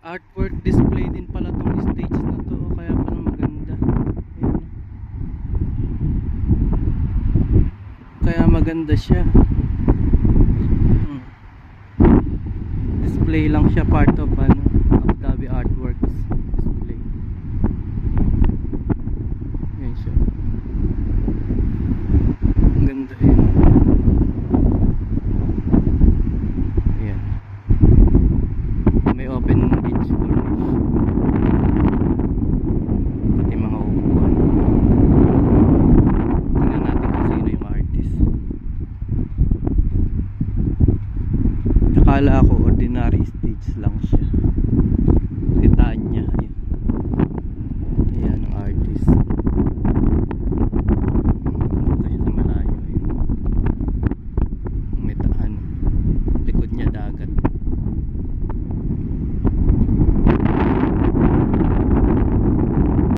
Artwork display din pala tong stage na to, kaya pala maganda. Ayan. Kaya maganda siya. Display lang siya, part of Abu Dhabi Artworks display. Ayan siya. Ang ganda yun. Ayan. May open beach corniche.